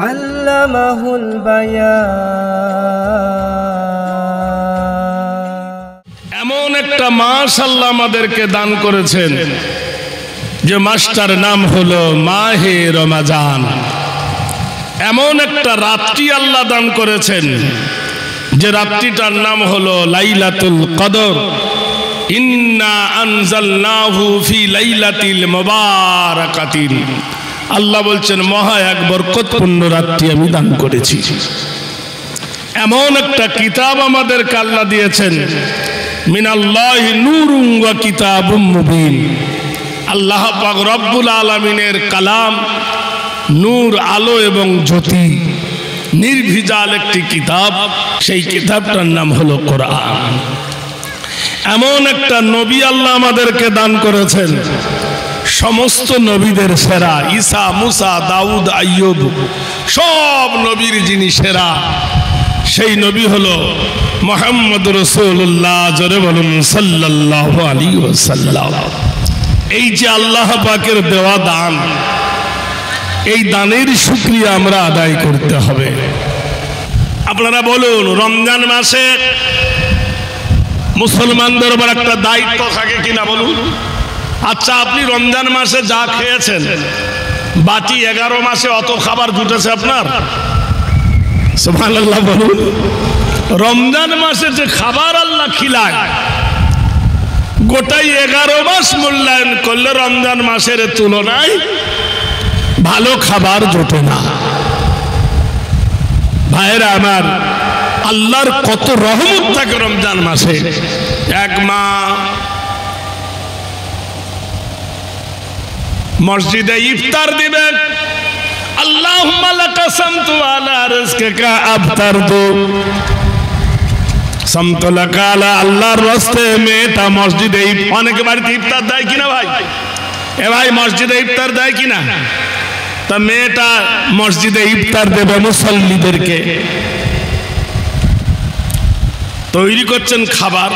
আল্লামাহুল বায়ান। এমন একটা মাস আল্লাহ আমাদেরকে দান করেছেন যে মাসটার নাম হলো মাহে রমাজান। এমন একটা রাত্রি আল্লাহ দান করেছেন যে রাত্রিটার নাম হলো লাইলাতুল কদর। ইন্না আনজালনাহু ফি লাইলাতিল মুবারাকাতিন। আল্লাহ বলছেন মহা এক বরকতপূর্ণ রাত্রি আমি দান করেছি। এমন একটা কিতাব আমাদেরকে আল্লাহ দিয়েছেন, মিনাল্লাহি নূরুন ওয়া কিতাবুম মুবিন। আল্লাহ পাক রব্বুল আলামিনের কালাম, নূর, আলো এবং জ্যোতি, নির্ভেজাল একটি কিতাব। সেই কিতাবটার নাম হলো কোরআন। এমন একটা নবী আল্লাহ আমাদেরকে দান করেছেন, সমস্ত নবীদের সেরা। ঈসা, মুসা, দাউদ, আইয়ুব, সব নবীর যিনি সেরা, সেই নবী হলো মুহাম্মদ রাসূলুল্লাহ। জোরে বলুন সাল্লাল্লাহু আলাইহি ওয়াসাল্লাম। এই যে আল্লাহ পাকের দেওয়া দান, এই দানের শুকরিয়া আমরা আদায় করতে হবে। আপনারা বলুন, রমজান মাসে মুসলমানদের উপর একটা দায়িত্ব থাকে কিনা বলুন? আচ্ছা, আপনি রমজান মাসে যা খেয়েছেন, বাকি 11 মাসে অত খাবার জুটেছে আপনার? সুবহানাল্লাহ বলুন। রমজান মাসে যে খাবার আল্লাহ খিলায়, গোটাই 11 মাস মূল্যায়ন করলে রমজান মাসের তুলনায় ভালো খাবার জোটে না। ভাইরা আমার, আল্লাহর কত রহমত থাকে রমজান মাসে। এক মা মসজিদে ইফতার দিবেন, আল্লাহুম্মা লাকা সামতু আলা রিজকিকা আফতারতু সামতু লাকা আলা আল্লাহর রাস্তে মেয়েটা মসজিদে, অনেকে বাড়িতে ইফতার দেয় কিনা ভাই? এ ভাই, মসজিদে ইফতার দেয় কিনা? তা মেয়েটা মসজিদে ইফতার দেবে মুসল্লিদেরকে, তৈরি করছেন খাবার।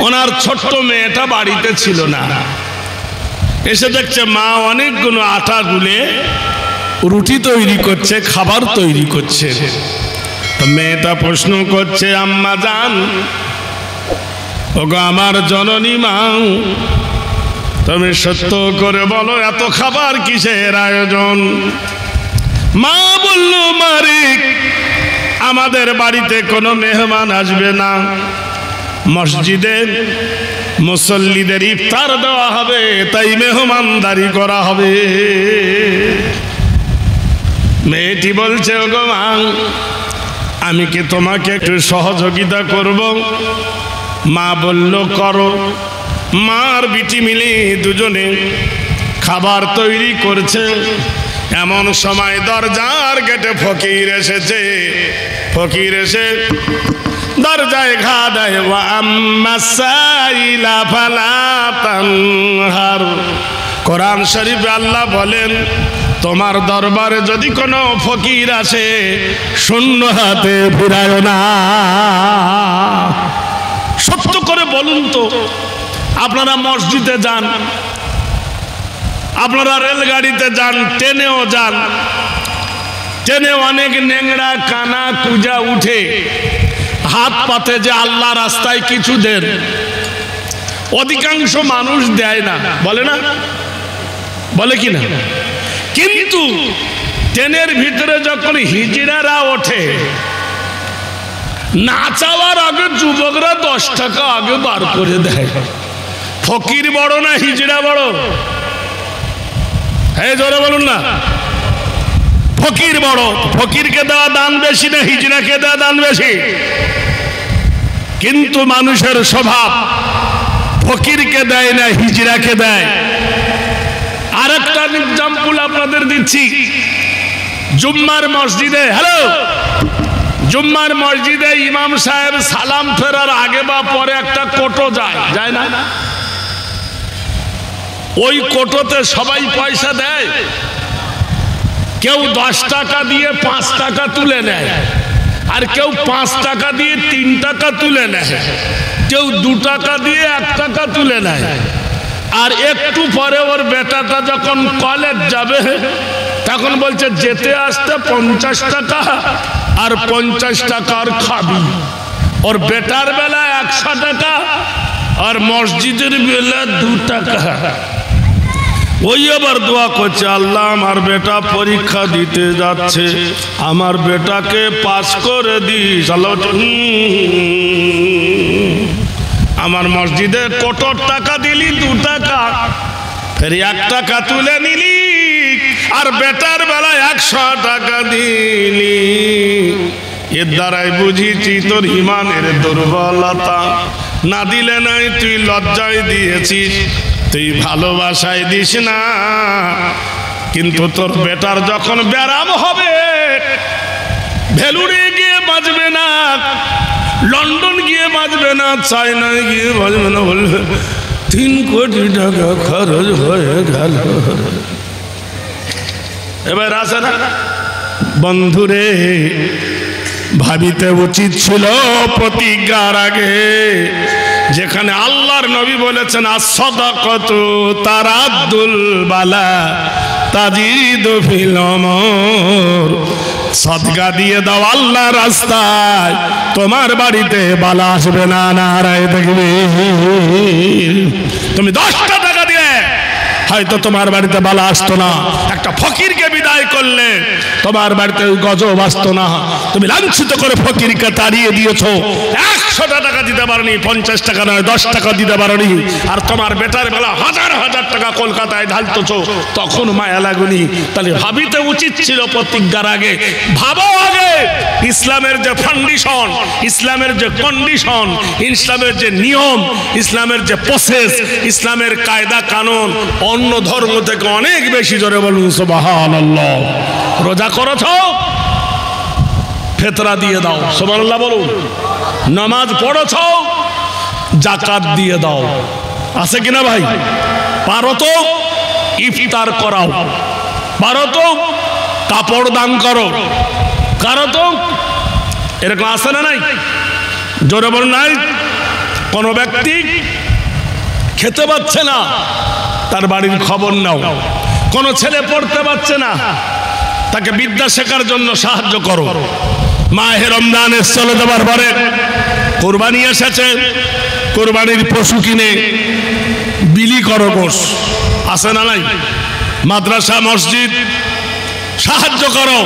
ওনার ছোট্ট মেয়েটা বাড়িতে ছিল না, এসে দেখছে মা অনেকগুলো আটা গুলে রুটি তৈরি করছে, খাবার তৈরি করছে। তো মেয়েটা প্রশ্ন করছে, আম্মা জান, ওগো আমার জননী মা, তুমি সত্য করে বলো এত খাবার কিসের আয়োজন? মা বলল, মালিক, আমাদের বাড়িতে কোনো মেহমান আসবে না, মসজিদে মুসল্লিদের ইফতার দেওয়া হবে, তাই মেহমানদারি করা হবে। মেয়েটি বলছে, ওগো মা, আমি কি তোমাকে একটু সহযোগিতা করব? মা বলল, করো। মার বিটি মিলে দুজনে খাবার তৈরি করছে। এমন সময় দরজার গেটে ফকির এসেছে। ফকির এসে দরজায় ঘা দেয়, ওয়া আম্মা সাইলা ফালা তানহার। কোরআন শরীফে আল্লাহ বলেন, তোমার দরবারে যদি কোনো ফকির আসে, শূন্য হাতে ফিরায় না। সত্য করে বলুন তো, আপনারা মসজিদে যান, আপনারা রেলগাড়িতে যান, ট্রেনেও যান, ট্রেনে অনেক নেংড়া কানা কুজা উঠে হাত পাতে যে আল্লাহ রাস্তায় কিছু দেন। অধিকাংশ মানুষ দেয় না, বলে না? বলে কি না? কিন্তু ট্রেনের ভিতরে যখন হিজড়ারা ওঠে, না চাওয়ার আগে যুবকরা 10 টাকা আগে বার করে দেয়। ফকির বড় না হিজড়া বড়? এই জোরে বলুন না। ফকির বড়। ফকিরকে দেওয়া দান বেশি না হিজড়াকে দেওয়া দান বেশি? কিন্তু মানুষের স্বভাব, ফকিরকে দেয় না, হিজড়াকে দেয়। আরেকটা এক্সাম্পল আপনাদের দিচ্ছি। জুম্মার মসজিদে, হ্যালো, জুম্মার মসজিদে ইমাম সাহেব সালাম ফেরার আগে বা পরে একটা কোটো যায়, যায় না? ওই কোটোতে সবাই পয়সা দেয়। কেউ 10 টাকা দিয়ে 5 টাকা তুলে নেয়, আর কেউ 5 টাকা দিয়ে 3 টাকা তুলে নেয়, কেউ 2 টাকা দিয়ে 1 টাকা তুলে নেয়। আর একটু পরে ওর বেটাটা যখন কলেজ যাবে তখন বলছে যেতে আসতে 50 টাকা, আর 50 টাকার খাবি। ওর বেটার বেলা 100 টাকা, আর মসজিদের বেলা 2 টাকা। ওই আবার দোয়া করছে, আল্লাহ আমার বেটা পরীক্ষা দিতে যাচ্ছে, আমার বেটাকে পাস করে দিস। আল্লাহ আমার মসজিদে কত টাকা দিলি? 2 টাকা, ফের 1 টাকা তুলে নিলি, আর বেটার বেলায় 100 টাকা দিলি। এর দ্বারাই বুঝিছি তোর ইমানের দুর্বলতা। না দিলে নাই, তুই লজ্জায় দিয়েছিস, তুই ভালোবাসায় দিস না। কিন্তু তোর বেটার যখন ব্যারাম হবে, ভেলুরে গিয়ে বাজবে না, লন্ডন গিয়ে বাজবে না, চায়নায় গিয়ে বাজবে না, বলবে 3 কোটি টাকা খরচ হয়ে গেল। এবার আসে না বন্ধুরে, ভাবিতে উচিত ছিল প্রতিজ্ঞার আগে, যেখানে আল্লাহর নবী বলেছেন as-সাদাকাতু তারাদ্দুল বালা তাজিদু ফিল উমর। সদকা দিয়ে দাও আল্লাহর রাস্তায়, তোমার বাড়িতে বালা আসবে না। নারায়ে তাকবীর। তুমি 10 টাকা দিয়ে হয়তো তোমার বাড়িতে বালা আসতো না। একটা ফকিরকে বিদায় করলে তোমার বাড়িতে গজব আসতো না। তুমি লাঞ্ছিত করে ফকিরকে তাড়িয়ে দিয়েছো, 100 টাকা দিতে পারোনি, 50 টাকা নয় 10 টাকা দিতে পারোনি, আর তোমার বেটার বেলা হাজার হাজার টাকা কলকাতায় ঢালতেছো, তখন মায়া লাগুনি? তাহলে ভাবিতে উচিত ছিল প্রতিজ্ঞার আগে। ভাবো আগে ইসলামের যে ফাউন্ডেশন, ইসলামের যে কন্ডিশন, ইসলামের যে নিয়ম, ইসলামের যে প্রসেস, ইসলামের কায়দা কানুন অন্য ধর্ম থেকে অনেক বেশি। জোরে বলুন সুবহানাল্লাহ। রোজা করেছো, ফিতরা দিয়ে দাও, সুবহানাল্লাহ বলুন। নামাজ পড়েছো, যাকাত দিয়ে দাও। আছে কিনা ভাই? পারো তো ইফতার করাও, পারো তো কাপড় দান করো, কারো তো এরকম আছে না নাই? জোরে বলুন নাই? কোন ব্যক্তি খেতে পাচ্ছে না, তার বাড়ির খবর নাও। কোন ছেলে পড়তে পারছে না, তাকে বিদ্যা শেখার জন্য সাহায্য করো। মাহে রমজান চলে যাবার পরে কুরবানি এসেছে, কুরবানির পশু কিনে বিলি করো গোশ। আছে না নাই? মাদ্রাসা মসজিদ সাহায্য করো।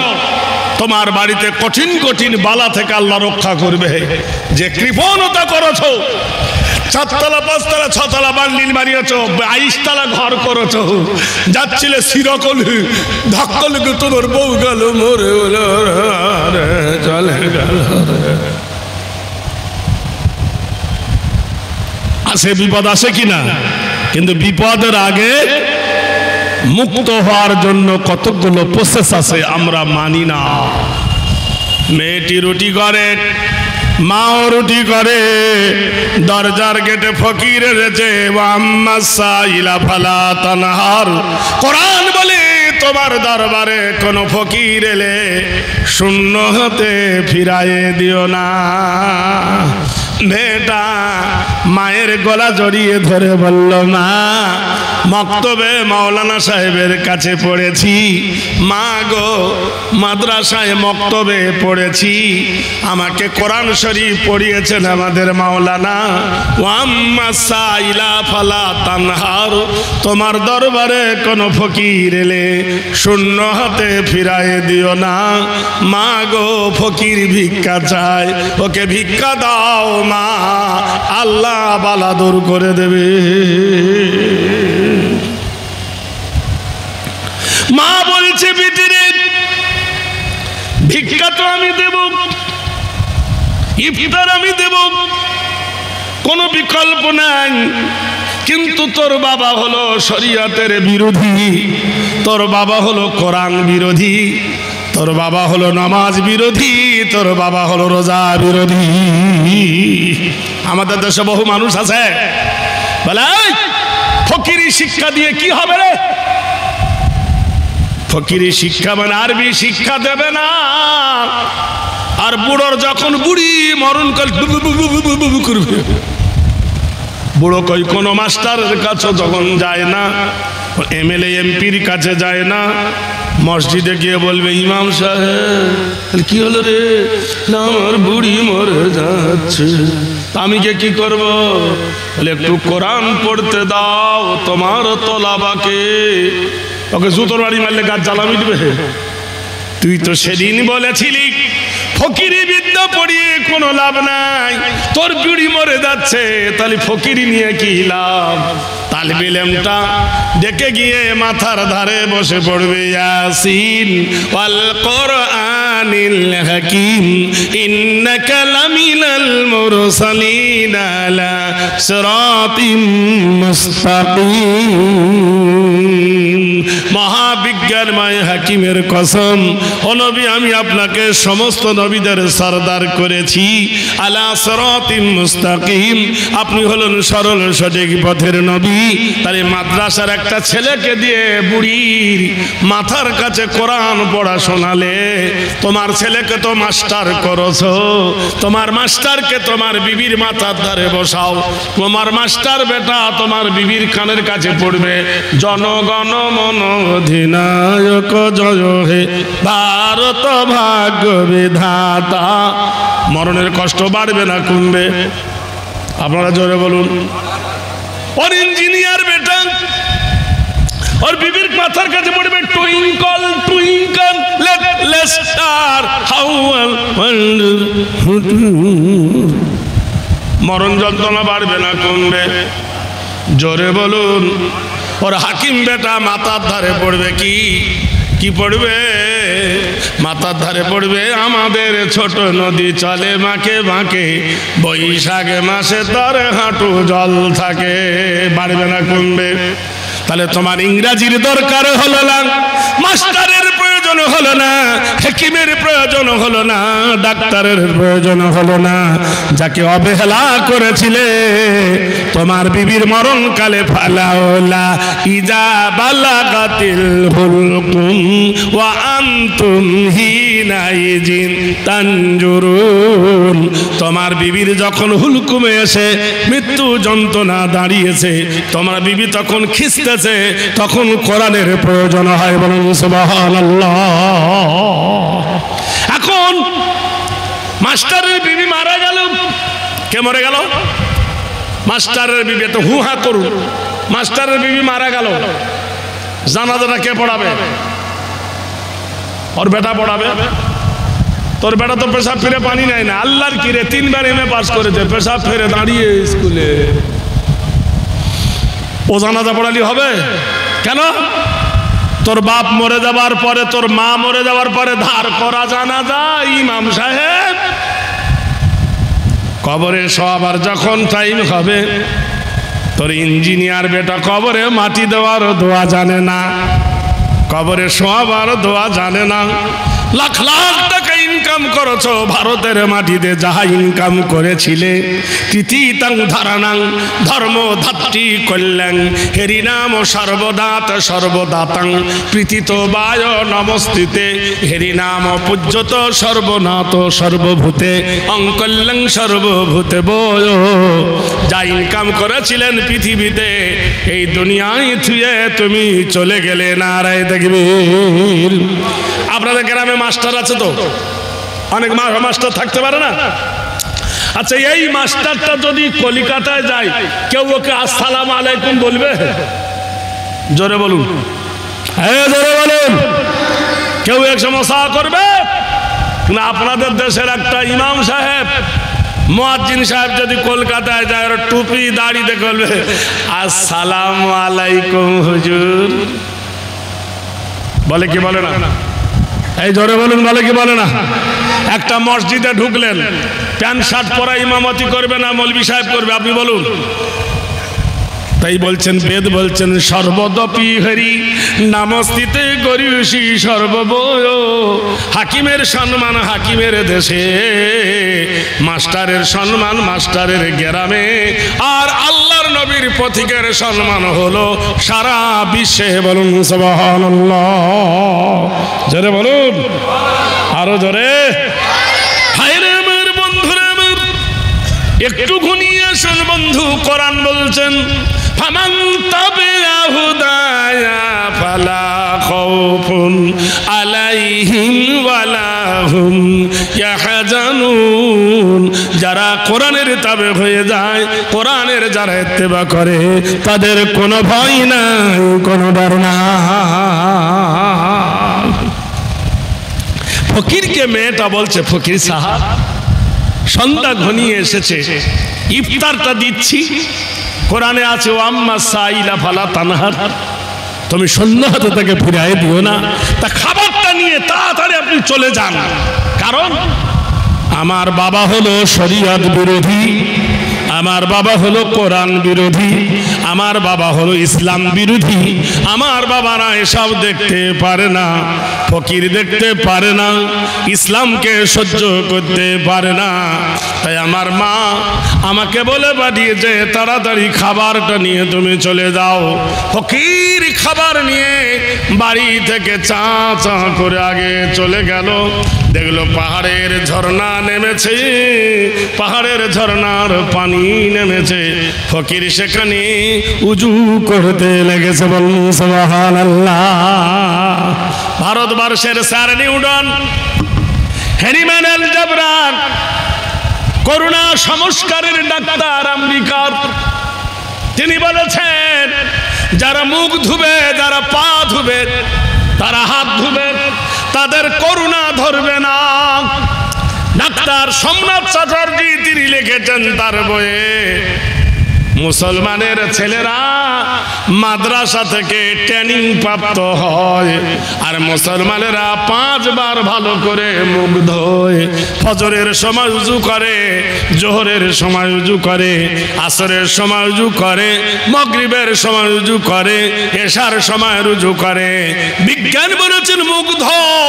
তোমার বাড়িতে কঠিন কঠিন বালা থেকে আল্লাহ রক্ষা করবে। যে কৃপণতা করেছো, 4 তলা 5 তলা 6 তলা বান্ডিল মারিয়েছো, 22 তলা ঘর করেছো, যাচ্ছিলে সিরকল ধাক্কা লেগে তোমার বউ গেল মরে চলে গেল। আসে বিপদ, আসে কিনা? কিন্তু বিপদের আগে মুক্ত হওয়ার জন্য কতগুলো প্রসেস আছে, আমরা মানি না। মেয়েটি রুটি করে, মাও রুটি করে, দরজার গেটে ফকির এসেছে, ওয়াম্মাসাইলা ফালা তানহার। কোরআন বলে তোমার দরবারে কোন ফকির এলে শূন্য হাতে ফিরায়ে দিও না। মেয়েটা মায়ের গলা জড়িয়ে ধরে বলল, মা মক্তবে মাওলানা সাহেবের কাছে পড়েছি, মা গো মাদ্রাসায় মক্তবে পড়েছি, আমাকে কোরআন শরীফ পড়িয়েছেন আমাদের মাওলানা। ওয়াম্মা সাইলা ফালা তানহার, তোমার দরবারে কোন ফকির এলে শূন্য হাতে ফিরায়ে দিও না। মা গো ফকির ভিক্ষা চায়, ওকে ভিক্ষা দাও মা, আল্লাহ বালা দূর করে দেবে। মা বলছে, বিটিরে ভিক্ষা তো আমি দেব, ইফতার আমি দেব, কোনো বিকল্প নাই, কিন্তু তোর বাবা হলো শরীয়তের বিরোধী, তোর বাবা হলো কোরআন বিরোধী, তোর বাবা হলো নামাজ বিরোধী, তোর বাবা হলো রোজা বিরোধী। আমাদের দেশে বহু মানুষ আছে বলে, ফকিরি শিক্ষা দিয়ে কি হবে রে? ফকিরি শিক্ষা মানে আরবি শিক্ষা দেবে না। আর বুড়োর যখন বুড়ি মরণ কাল করবে, বুড়ো কই কোনো মাস্টারের কাছে যখন যায় না, এমএলএ এমপির কাছে যায় না, মসজিদে গিয়ে বলবে ইমাম সাহেব কি হলো রে, না আমার বুড়ি মরে যাচ্ছে, আমি কি করব? বলে একটু কোরআন পড়তে দাও, তোমার তোলাবাকে। ওকে জুতোর বাড়ি মারলে গাছ জ্বালা মিটবে? তুই তো সেদিন বলেছিলি ফকিরি বিদ্যা পড়িয়ে কোনো লাভ নাই, তোর বুড়ি মরে যাচ্ছে, তাহলে ফকিরি নিয়ে কি লাভ? তালিবে ইলমটা ডেকে গিয়ে মাথার ধারে বসে পড়বে, ইয়াসিন ওয়াল কোরআনিল হাকিম ইন্নাকা লামিনাল মুরসালিন আলা সিরাতিম মুস্তাকিম। মহাবিজ্ঞানময় হাকিমের কসম, ও নবী আমি আপনাকে সমস্ত নবীদের সরদার করেছি, আলা সিরাতিম মুস্তাকিম, আপনি হলেন সরল সঠিক পথের নবী। তাই মাদ্রাসার একটা ছেলেকে দিয়ে বুড়ির মাথার কাছে কোরআন পড়া শোনালে, তোমার ছেলেকে তো মাস্টার করেছো, তোমার মাস্টারকে তোমার বিবির মাথার ধারে বসাও, তোমার মাস্টার বেটা তোমার বিবির কানের কাছে পড়বে জনগণ মন অধিনায়ক জয় হে ভারত ভাগ্য বিধাতা। মরণের কষ্ট বাড়বে না কমবে? আপনারা জোরে বলুন। और इंजीनियर बेटा और बीबीर माथार काছে পড়বে twinkle twinkle little star how wonder. মরণ যন্ত্রণা বাড়বে না কমবে? জোরে বলুন। और হাকিম বেটা মাথার ধারে পড়বে কি পড়বে? মাথার ধারে পড়বে আমাদের ছোট নদী চলে বাঁকে বাঁকে, বৈশাখ মাসে তার হাঁটু জল থাকে। বাড়বে না কমবে? তাহলে তোমার ইংরাজির দরকার হলো না, মাস্টারের প্রয়োজন হলো না, হাকিমের প্রয়োজন হলো না, ডাক্তারের প্রয়োজন হলো না। যাকে অবহেলা করেছিলে তোমার বিবির মরণকালে, ফালাওলা ইজা বালাগাতিল হুলকুম ওয়া আনতুম হিনাইজিন তানজুরুন। তোমার বিবির যখন হুলকুমে এসে মৃত্যু যন্ত্রণা দাঁড়িয়েছে, তোমার বিবি তখন খিস্তেছে, তখন কোরআনের প্রয়োজন হয়। বলুন সুবহানাল্লাহ। এখন মাস্টারের বিবি মারা গেল, কে মরে গেল? মাস্টারের বিবি। তো হুহা করুন, মাস্টারের বিবি মারা গেল, জানাজাটা কে পড়াবে? ওর বেটা পড়াবে। তোর বেটা তো পেশাব ফিরে পানি নেয় না, আল্লাহর কিরে 3 বার এমএ পাস করেছে, পেশাব ফিরে দাঁড়িয়ে স্কুলে, ও জানাজা পড়ালি হবে কেন? তোর বাপ মরে যাবার পরে, তোর মা মরে যাওয়ার পরে ধার করা জানাজা ইমাম সাহেব কবরে শোয়াবার যখন টাইম হবে, তোর ইঞ্জিনিয়ার বেটা কবরে মাটি দেওয়ার দোয়া জানে না, কবরে শোয়াবার দোয়া জানে না। লাখ লাখ টাকা ইনকাম করেছো ভারতের মাটিতে, যাহা ইনকাম করেছিলে কৃতিতাং ধারানাং ধর্ম ধাত্রী কল্যাণ হেরি নাম সর্বদাত সর্বদাতাং প্রীতিত বায় নমস্তিতে হেরি নাম পূজ্যত সর্বনাথ সর্বভূতে অঙ্কল্যাং সর্বভূতে বয়। যা ইনকাম করেছিলেন পৃথিবীতে, এই দুনিয়ায় থুয়ে তুমি চলে গেলে। নারায়ে তাকবীর। আপনাদের গ্রামে মাস্টার আছে তো? অনেক মাস্টার থাকতে পারে না? আচ্ছা, এই মাস্টারটা যদি কলিকাতায় যায়, কেউ ওকে আসসালামু আলাইকুম বলবে? জোরে বলুন, হ্যাঁ জোরে বলুন। কেউ এক সমস্যা করবে না? আপনাদের দেশের একটা ইমাম সাহেব, মুয়াজ্জিন সাহেব যদি কলকাতায় যায়, আর টুপি দাড়ি দেখে বলবে আসসালামু আলাইকুম হুজুর, বলে কি বলে না? এই জোরে বলুন, বলে কি বলে না? একটা মসজিদে ঢুকলেন, প্যান্ট শার্ট পরা ইমামতি করবে না মৌলভী সাহেব করবে? আপনি বলুন। তাই বলছেন, বেদ বলছেন সর্বদপি হরি নামস্তিতে গরিষি সর্ববয়। হাকিমের সম্মান হাকিমের দেশে, মাস্টারের সম্মান মাস্টারের গ্রামে, আর আল্লাহর নবীর পথিকের সম্মান হলো সারা বিশ্বে। বলুন সুবহানাল্লাহ। জোরে বলুন, আরো জোরে। হায় রে আমার বন্ধুরা, আমার একটু ঘুনিয়ে শুনব বন্ধু কোরআন বলছেন ফামান তাবিআ হুদায়া ফালা খাউফুন আলাইহিম ওয়ালা হুম ইয়াহজানুন। যারা কোরআনের তাবে হয়ে যায়, কোরআনের যারা ইত্তেবা করে, তাদের কোনো ভয় নাই, কোনো ডর নাই। ফকিরকে মেয়েটা বলছে, ফকির সাহেব সন্ধ্যা ঘনিয়ে এসেছে, ইফতারটা দিচ্ছি, কোরআনে আছে ও আম্মা সাইলা ফালা তানহার, তুমি শূন্য হাতে তাকে ফিরাই দিও না। তা খাবারটা নিয়ে তাড়াতাড়ি আপনি চলে যান, কারণ আমার বাবা হলো শরিয়ত বিরোধী, আমার বাবা হলো কোরআন বিরোধী, আমার বাবা হলো ইসলাম বিরোধী, আমার বাবারা এসব দেখতে পারে না, ফকির দেখতে পারে না, ইসলামকে সহ্য করতে পারে না। তাই আমার মা আমাকে বলে পাঠিয়েছে তাড়াতাড়ি খাবারটা নিয়ে তুমি চলে যাও। ফকির খাবার নিয়ে বাড়ি থেকে চা চা করে আগে চলে গেল, দেখলো পাহাড়ের ঝর্ণা নেমেছে, পাহাড়ের ঝর্ণার পানি নেমেছে, ফকির সেখানে উজু করতে লেগেছে। বলুন সুবহানাল্লাহ। ভারতবর্ষের স্যার নিউটন, হ্যানিম্যান অ্যালজেব্রা, করুণা সংস্কারের ডাক্তার আমেরিকার, তিনি বলেছেন যারা মুখ ধুবে, যারা পা ধুবে, তারা হাত ধুবে, তাদের করুণা ধরবে না। ডাক্তার সোমনাথ চ্যাটার্জি তিনি লিখেছেন তার বইয়ে, মুসলমানের ছেলেরা মাদ্রাসা থেকে ট্রেনিং প্রাপ্ত হয়, আর মুসলমানেরা 5 বার ভালো করে মুখ ধোয়, ফজরের সময় উজু করে, জোহরের সময় উজু করে, আসরের সময় উজু করে, মাগরিবের সময় উজু করে, এশার সময় উজু করে। বিজ্ঞান বলেছেন মুখ ধোও,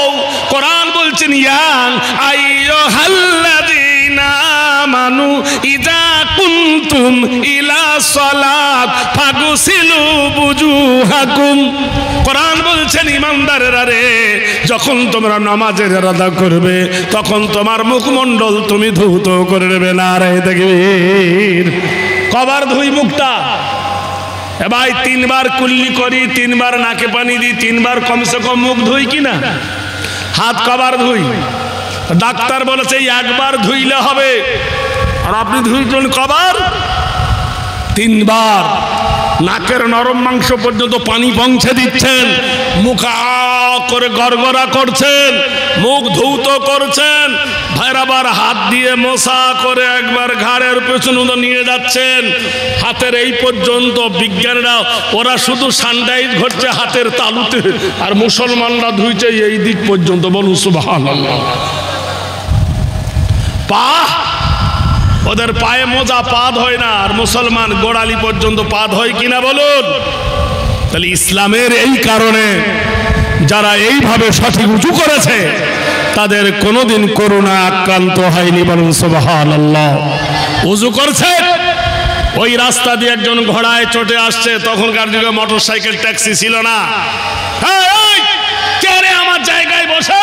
কোরআন বলছেন ইয়াং আইয়ুহাল্লাযীনা আমানু ইযা কুনতুম ইলা সালাত ফাগসিলু বুজুহাকুম। কোরআন বলছেন ইমানদারেরা রে, যখন তোমরা নামাজের আদা করবে তখন তোমার মুখমণ্ডল তুমি ধৌত করে নেবে। নারায়ে তাকবীর। কবার ধুই মুখটা? এ ভাই 3 বার কুল্লি করি, 3 বার নাকে পানি দিই, 3 বার কমসে কম মুখ ধুই কিনা? হাত কবার ধুই? ডাক্তার বলেছে 1 বার ধুইলে হবে, আর আপনি ধুইছেন কবার? 3 বার। নাকের নরম মাংস পর্যন্ত পানি পৌঁছে দিচ্ছেন, মুখ করে গড়গড়া করছেন, মুখ ধৌত করছেন, ভাইরাবার হাত দিয়ে মশা করে একবার ঘাড়ের পেছনে নিয়ে যাচ্ছেন, হাতের এই পর্যন্ত। বিজ্ঞানীরা ওরা শুধু সানডাইজ ঘটছে হাতের তালুতে, আর মুসলমানরা ধুইছে এই দিক পর্যন্ত। বলুন সুবহানাল্লাহ। পা, ওদের পায়ে মোজা পাদ হয় না, আর মুসলমান গোড়ালি পর্যন্ত পাদ হয় কিনা বলুন? তাহলে ইসলামের এই কারণে যারা এইভাবে সঠিক উঁচু করেছে তাদের কোনোদিন করোনা আক্রান্ত হয়নি। বলুন সুবহানাল্লাহ। উজু করছে, ওই রাস্তা দিয়ে একজন ঘোড়ায় চটে আসছে, তখনকার যুগে মোটরসাইকেল ট্যাক্সি ছিল না। কে রে আমার জায়গায় বসে?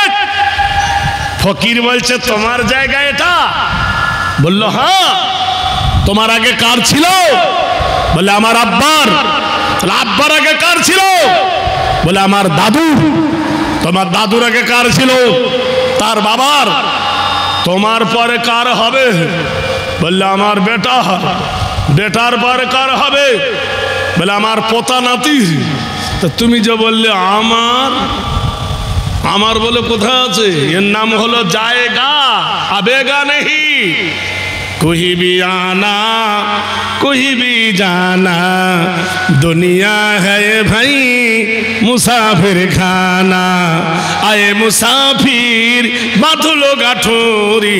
ফকির বলছে তোমার জায়গা এটা? বললো হ্যাঁ। তোমার আগে কার ছিল? বলে আমার আব্বার। আব্বার আগে কার ছিল? বলে আমার দাদু। তোমার দাদুর আগে কার ছিল? তার বাবার। তোমার পরে কার হবে? বললে আমার বেটা। বেটার পরে কার হবে? বলে আমার পোতা নাতি। তো তুমি যে বললে আমার, আমার বলে কোথায় আছে? এর নাম হলো জায়গা, আবেগা নেই। कोई भी आना कोई भी जाना, दुनिया है भाई मुसाफिर खाना। आए मुसाफिर बादलो गाठोरी,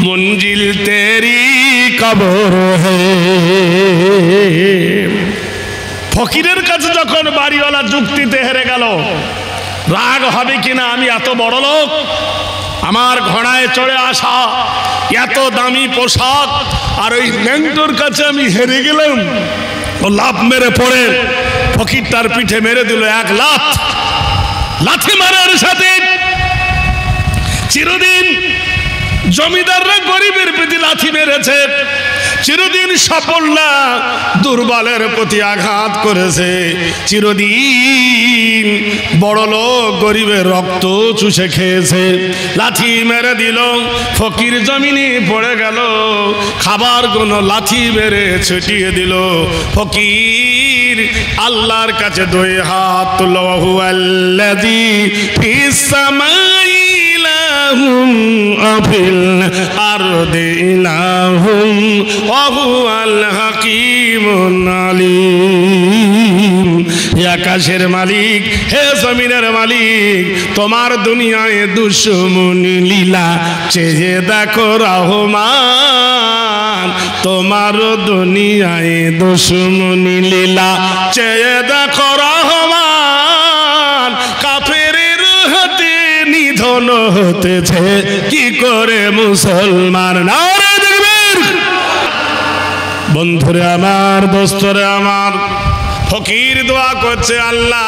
मंजिल तेरी कब्र है। ফকিরের কাছে যখন বাড়িওয়ালা যুক্তিতে হেরে গেল, রাগ হবে কিনা, আমি এত বড় লোক, আমার ঘোড়ায় চড়ে আসা, এত দামি পোশাক, আর ওই ল্যাংটোর কাছে আমি হেরে গেলাম। ও লাফ মেরে পড়ে ফকিরটার পিঠে মেরে দিল 1 লাথ। লাথি মারার সাথে চিরদিন জমিদাররা গরিবের প্রতি লাথি মেরেছে, চিরদিন সাফল্য দুর্বলের প্রতি আঘাত করেছে, চিরদিন বড় লোক গরিবের রক্ত চুষে খেয়েছে। লাঠি মেরে দিল, ফকির জমিনে পড়ে গেল, খাবার কোনো লাঠি মেরে ছিটিয়ে দিল। ফকির আল্লাহর কাছে দুই হাত তুলল, হুয়াল্লাযী ফিস সামাই ইলাহুম ওয়া ফিল আরদি ইলাহুম ওয়া হুয়াল হাকীমুল আলীম। হে আকাশের মালিক, হে জমিনের মালিক, তোমার দুনিয়ায় দুশ্মনী লীলা চেয়ে দেখো রহমান। তোমার দুনিয়ায় দুশ্মনী লীলা চেয়ে দেখো রহমান। কাফেরের হাতে নিধন হতেছে কি করে মুসলমান। নারে তাকবীর। বন্ধুরে আমার, দোস্তরে আমার, ফকির দোয়া করছে, আল্লাহ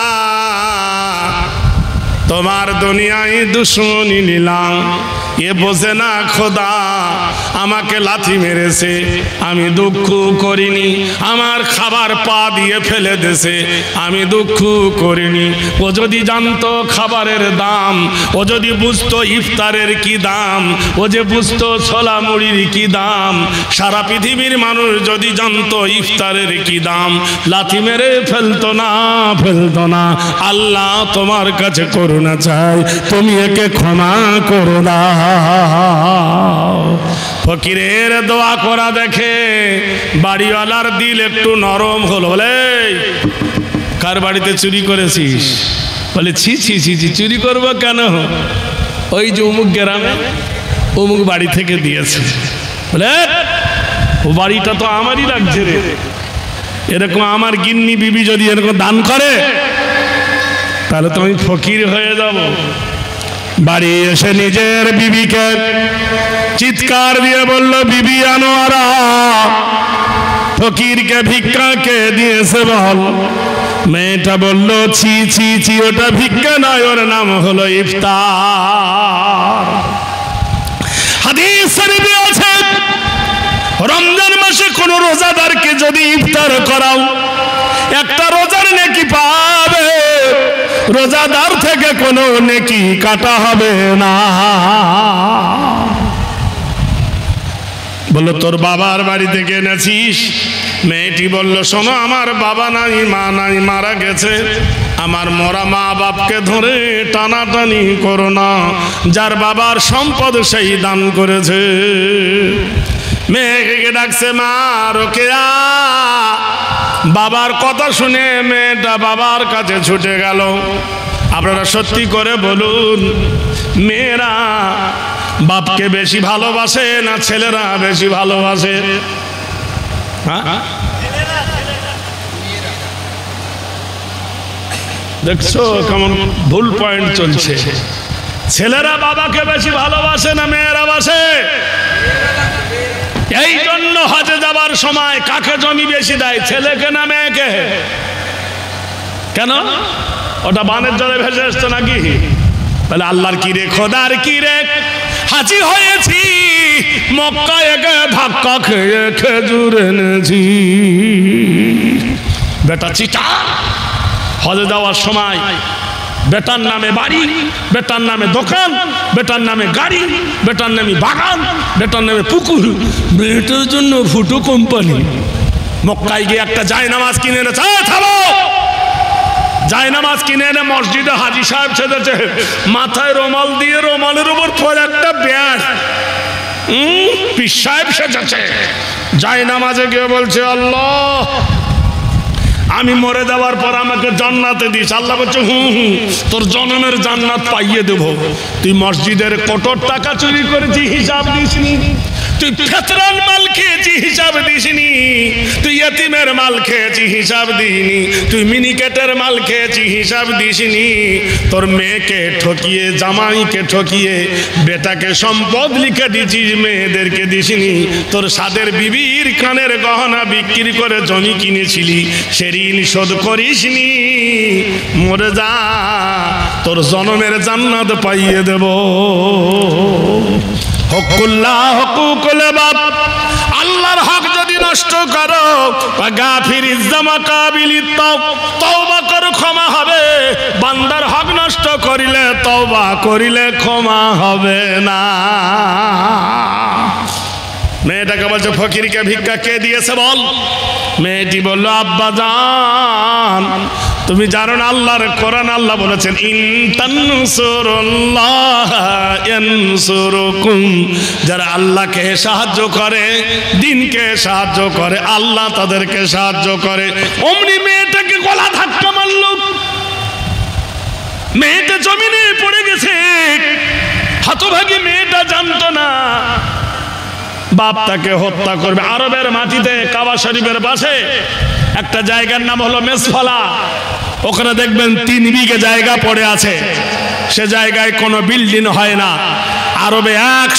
তোমার দুনিয়ায় দুশ্মনী নিলাম, এ বোঝে না খোদা আমাকে লাথি মেরেছে, আমি দুঃখ করিনি, আমার খাবার পা দিয়ে ফেলে দিয়েছে, আমি দুঃখ করিনি। ও যদি জানতো খাবারের দাম, ও যদি বুঝতো ইফতারের কি দাম, ও যে বুঝতো ছোলা মুড়ির কি দাম, সারা পৃথিবীর মানুষ যদি জানতো ইফতারের কি দাম, লাথি মেরে ফেলতো না, ফেলতো না। আল্লাহ তোমার কাছে করুণা চাই, তুমি একে ক্ষমা করো না। ফকিরের দোয়া করা দেখে বাড়িওয়ালার দিল একটু নরম হলো। বলে কার বাড়িতে চুরি করেছিস? বলে ছি ছি ছি ছি, চুরি করবো কেন? ওই যে অমুক গ্রামে অমুক বাড়ি থেকে দিয়েছে। বলে ও বাড়িটা তো আমারই লাগছে রে। এরকম আমার গিন্নি বিবি যদি এরকম দান করে তাহলে তো আমি ফকির হয়ে যাব। বাড়ি এসে নিজের বিবিকে চিৎকার দিয়ে বলল, বিবি আনোয়ারা, ফকিরকে ভিক্ষা কে দিয়েছে বল। মেয়েটা বলল, ছি ছি ছি, ওটা ভিক্ষা নয়, ওর নাম হলো ইফতার। হাদিস শরীফে আছে, রমজান মাসে কোন রোজাদারকে যদি ইফতার করাও, একটা রোজার নেকি পাবে, রোজাদার থেকে কোনো নেকি কাটা হবে না। বললো তোর বাবার বাড়ি থেকে এনেছিস? মেয়েটি বলল, শোনো, আমার বাবা নাই, মা নাই, মারা গেছে। আমার মরা মা বাপকে ধরে টানাটানি করো না, যার বাবার সম্পদ সেই দান করেছে। মেয়েকে ডাকছে, মা রোকেয়া। বাবার কথা শুনে মেয়েটা বাবার কাছে ছুটে গেল। আপনারা সত্যি করে বলুন, মেয়েরা বাপকে বেশি ভালোবাসে না ছেলেরা বেশি ভালোবাসে? দেখছো কেমন ভুল পয়েন্ট চলছে। ছেলেরা বাবাকে বেশি ভালোবাসে না মেয়েরা বাসে? এই জন্য হজে যাবার সময় কাকে জমি বেশি দেয়, ছেলেকে না মেয়েকে? কেন? ওটা বানের জলে ভেসে আসছে নাকি? তাহলে আল্লাহর কি রে, খোদার কি রে, হাজির হয়েছি মক্কায়, ধাক্কা খেয়ে খেজুর এনেছি। বেটা চিটা হজে যাওয়ার সময় বেটার নামে বাড়ি, বেটার নামে দোকান, বেটার নামে গাড়ি, বেটার নামে বাগান, বেটার নামে পুকুর, বেটার জন্য ফুটো কোম্পানি। মক্কায় গিয়ে একটা জায়নামাজ কিনে এনেছে। থামো! জায়নামাজ কিনে এনে মসজিদে হাজি সাহেব ছেড়েছে, মাথায় রুমাল দিয়ে রুমালের উপর পরে একটা ব্যাট, পীর সাহেব সেজেছে। জায়নামাজে গিয়ে বলছে, আল্লাহ আমি মরে যাওয়ার পর আমাকে জান্নাতে দিস। আল্লাহ বলছে, তোর জনমের জান্নাত পাইয়ে দেব। তুই মসজিদের কোটর টাকা চুরি করেছি, হিসাব দিসনি। তুই ফেতরার মাল খেয়েছি, হিসাব দিসনি। তুই ইয়েতিমের মাল খেয়েছি, হিসাব দিইনি। তুই মিনিকেটের মাল খেয়েছি, হিসাব দিসনি। তোর মেয়েকে ঠকিয়ে, জামাইকে ঠকিয়ে বেটাকে সম্পদ লিখে দিছিস, মেয়েদেরকে দিসনি। তোর সাদের বিবির কানের গহনা বিক্রি করে জমি কিনেছিলি, সে ঋণ শোধ করিসনি। মরে যা, তোর জনমের জান্নাত পাইয়ে দেব। হকুল্লাহ হকুকুল বাপ, আল্লাহর হক যদি নষ্ট করো, গাফিরিজ জামাকাবিলিত তওবা করো, ক্ষমা হবে। বান্দার হক নষ্ট করিলে, তওবা করিলে ক্ষমা হবে না। মেয়েটাকে বলছে ফকিরকে ভিক্ষা কে দিয়েছে বল? মেয়েটি বলল আব্বা জান, তুমি জানো না আল্লাহর কোরআন আল্লাহ বলেছেন ইন তানসুরুল্লাহ ইয়ানসুরুকুম, যারা আল্লাহকে সাহায্য করে, দ্বীনকে সাহায্য করে, আল্লাহ তাদেরকে সাহায্য করে। অমনি মেয়েটাকে গলা ধাক্কা মারল, মেয়েটা জমিনে পড়ে গেছে। হতভাগী মেয়েটা জানতো না বাপ তাকে হত্যা করবে। আরবের মাটিতে কাবা শরীফের পাশে একটা জায়গার নাম হলো মেসফালা, ওখানে দেখবেন 3 বিঘে জায়গা পড়ে আছে। সে জায়গায় কোনো বিল্ডিং হয় না। আরবে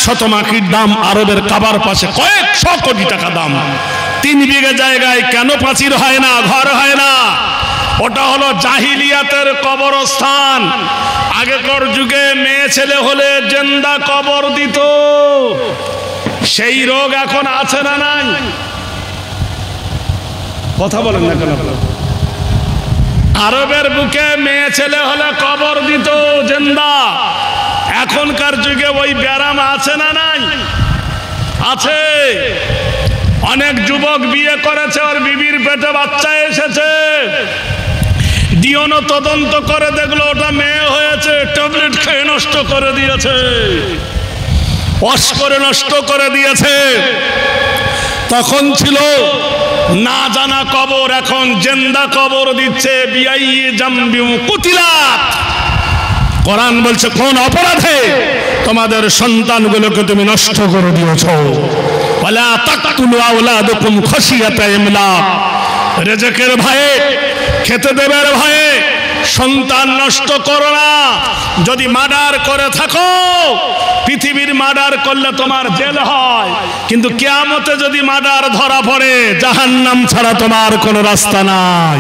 100 মাকির দাম, আরবের কাবার পাশে কয়েকশো কোটি টাকা দাম। 3 বিঘে জায়গায় কেন প্রাচীর হয় না, ঘর হয় না? ওটা হলো জাহিলিয়াতের কবরস্থান। আগেকার যুগে মেয়ে ছেলে হলে জিন্দা কবর দিত। সেই রোগ এখন আছে না নাই? কথা বলেন না কেন? আরবের বুকে মেয়ে ছেলে হলে কবর দিত জিন্দা। এখনকার যুগে ওই ব্যারাম আছে না নাই? আছে। অনেক যুবক বিয়ে করেছে, ওর বিবির পেটে বাচ্চা এসেছে, ডিএনএ তদন্ত করে দেখলো ওটা মেয়ে হয়েছে, ট্যাবলেট খেয়ে নষ্ট করে দিয়েছে, ওয়াশ করে নষ্ট করে দিয়েছে। তখন ছিল না জানা কবর, এখন জিন্দা কবর দিচ্ছে। বিআই জামবিউ কুতিলাত। কোরআন বলছে কোন অপরাধে তোমাদের সন্তানগুলোকে তুমি নষ্ট করে দিয়েছো? ওয়ালা তাকতুলু আওলাদাকুম খাশিয়াতা ইমলাক, রিজকের ভয়ে, খেতে দেবার ভয়ে সন্তান নষ্ট করো না। যদি মার্ডার করে থাকো, পৃথিবীর মার্ডার করলে তোমার জেল হয়, কিন্তু কিয়ামতে যদি মার্ডার ধরা পড়ে, জাহান্নাম ছাড়া তোমার কোনো রাস্তা নাই।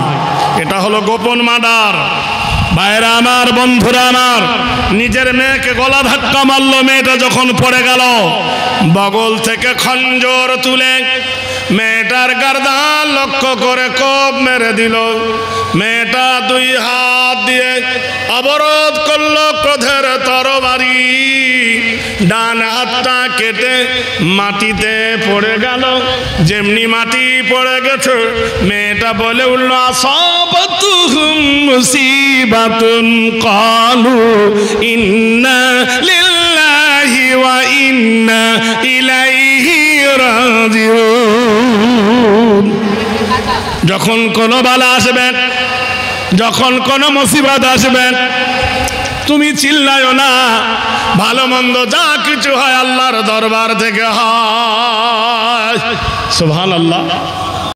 এটা হলো গোপন মার্ডার। ভাইরা আমার, বন্ধুরা আমার, নিজের মেয়েকে গলা ধাক্কা মারলো। মেয়েটা যখন পড়ে গেল, বগল থেকে খঞ্জর তুলে মেয়েটার গর্দান লক্ষ্য করে কোপ মেরে দিল। মেয়েটা 2 হাত দিয়ে অবরোধ করলো ক্রোধের তরবারি। ডান হাতটা কেটে মাটিতে পড়ে গেল। যেমনি মাটি পড়ে গেছে, মেয়েটা বলে উঠল আসাবাতুহুম মুসিবাতুন ক্বালু ইন্না লিল্লাহি ওয়া ইন্না ইলাইহি রাজিউন। যখন কোনো বালা আসবে, যখন কোনো মুসিবত আসবে, তুমি চিল্লায়ো না। ভালো মন্দ যা কিছু হয় আল্লাহর দরবার থেকে হয়। সুবহানাল্লাহ।